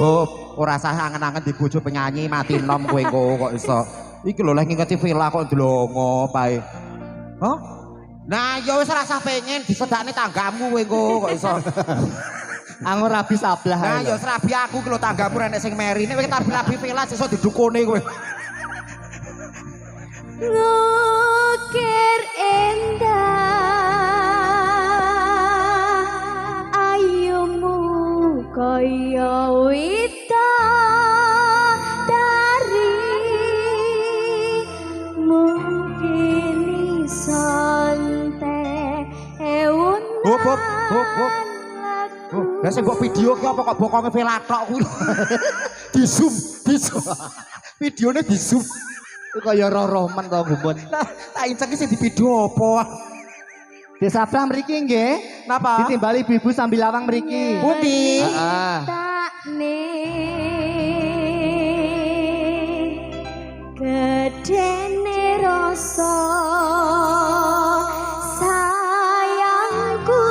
Oh, ora sah angen-angen di bojo penyanyi mati nom kowe kok iso. Iki lho lek ngingeti villa kok ndlongo pae. Hah? Nah, ya wis ora sah pengen disedakne tanggamu kowe kok iso. Anggo rabi sablah. Nah, ya serabi aku ki lho tanggamu renek sing meri. Nek kowe rabi villa iso didukune kowe. Ngukir endah ayumu kaya widodari mungkin isonte ewun Hop. Lah sing mbok video ki apa kok bokonge villa tok kuwi. Di zoom. Videone di zoom. Kaya roroman to gumun. Tak incek sing di video apa? Desa Sablah mriki nggih. Napa? Ditimbali ibu sambil lawang mriki. Pundi? Heeh. takne gedene rasa sayangku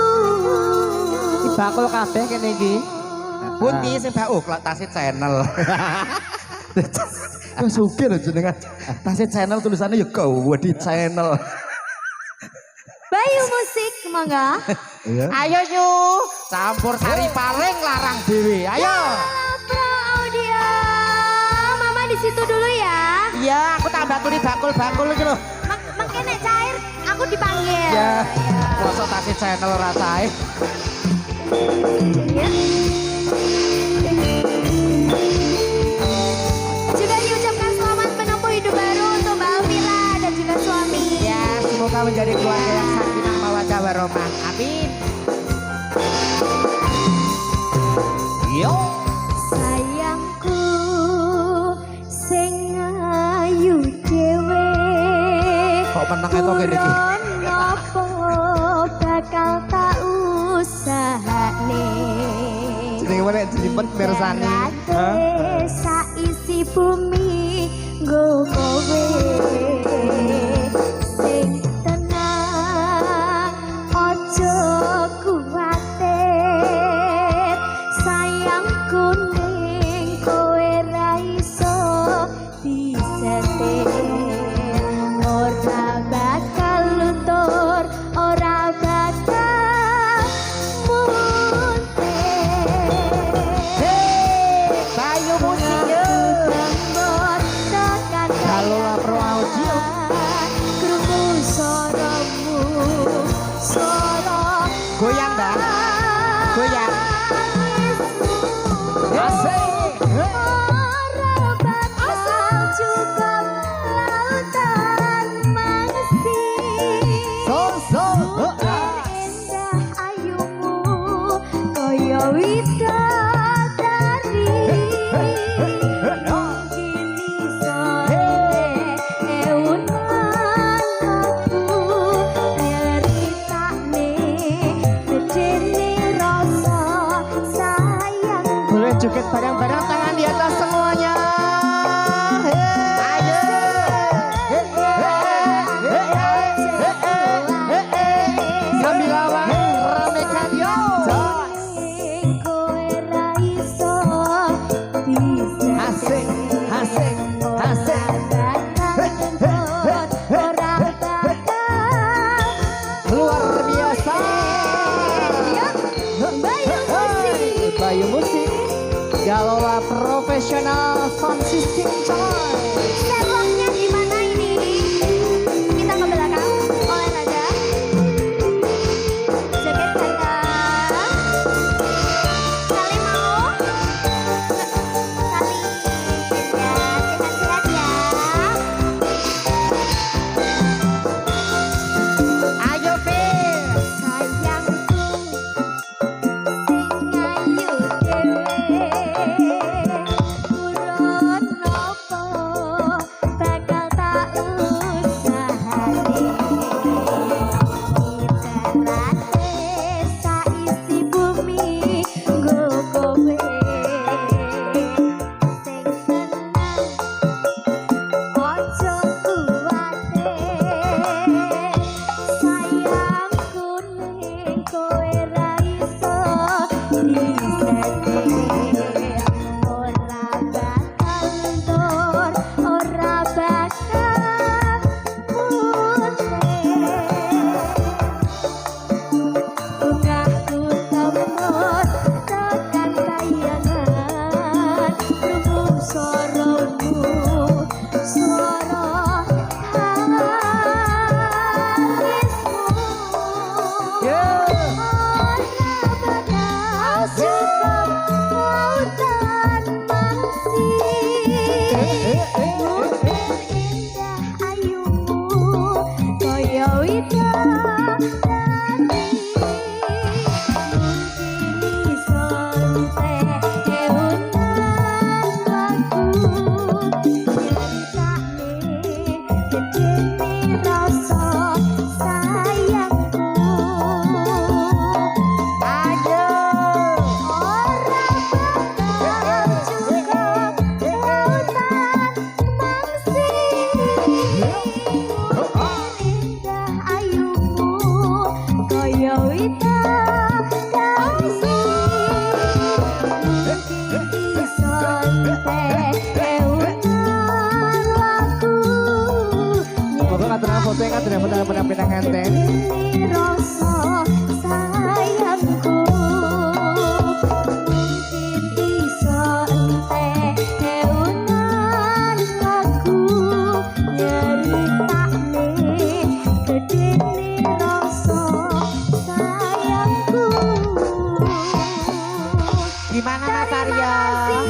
Bakul kabeh kene iki. Pundi sing bak Tasit Channel. Wis sugih lho jenengan. Tasit Channel tulisannya ya gawe di channel. Bayu musik mangga. Iya. Ayo nyu, campur sari paling larang dewe. Ayo. Pro audio. Mama di situ dulu ya. Iya, aku tak bakul bakul iki lho. Makanya cair aku dipanggil. Ya. Mosok Tasit Channel rasae. Ya. Juga diucapkan selamat menempuh hidup baru untuk Mbak Elvira dan juga suami. Ya, semoga menjadi keluarga yang sakinah mawaddah warahmah. Amin. Yo. Sayangku sing ayu dhewe. Kok meneng itu kene iki? Napa bakal tak usahane. Jenenge menek disimpen mirsani. Saisi bumi nggo kowe sing tenang aja kuwatir sayangku ning kowe ra iso disetir ora bakal luntur ora bakal Bayu musik yo. Halo Pro Audio. Krungu suaramu, suara Goyang, Mbak. Goyang. Asik. Ora bakal cukup lautan mangsi. Endah ayumu kaya widodari. Mungkin isone ewunan aku nyeritane gedene rasa sayang. Boleh joget bareng-bareng tangan di atas semuanya. Ayo. Sambil lawang ramekan yo. Kowe ra iso bisa Asik. ora bakal Luar biasa. Bayu musik. Galola profesional sound system coy. Setlocknya di mana ini? Kita ke belakang, olahraga. Joget saya. Kali mau? Kali. Ya, sehat-sehat ya. Ayo, Fir. Sayangku, sing ayu dhewe. Urut nopo bakal tak usahane. Ibaratke saisi bumi nggo kowe sing tenang ojo kuwatir sayangku ning kowe ra iso disetir Minang Henteng. Gedene rasa sayangku mungkin iso entek eunan aku nyeritakne gedene rasa sayangku. Gimana Mas Arya?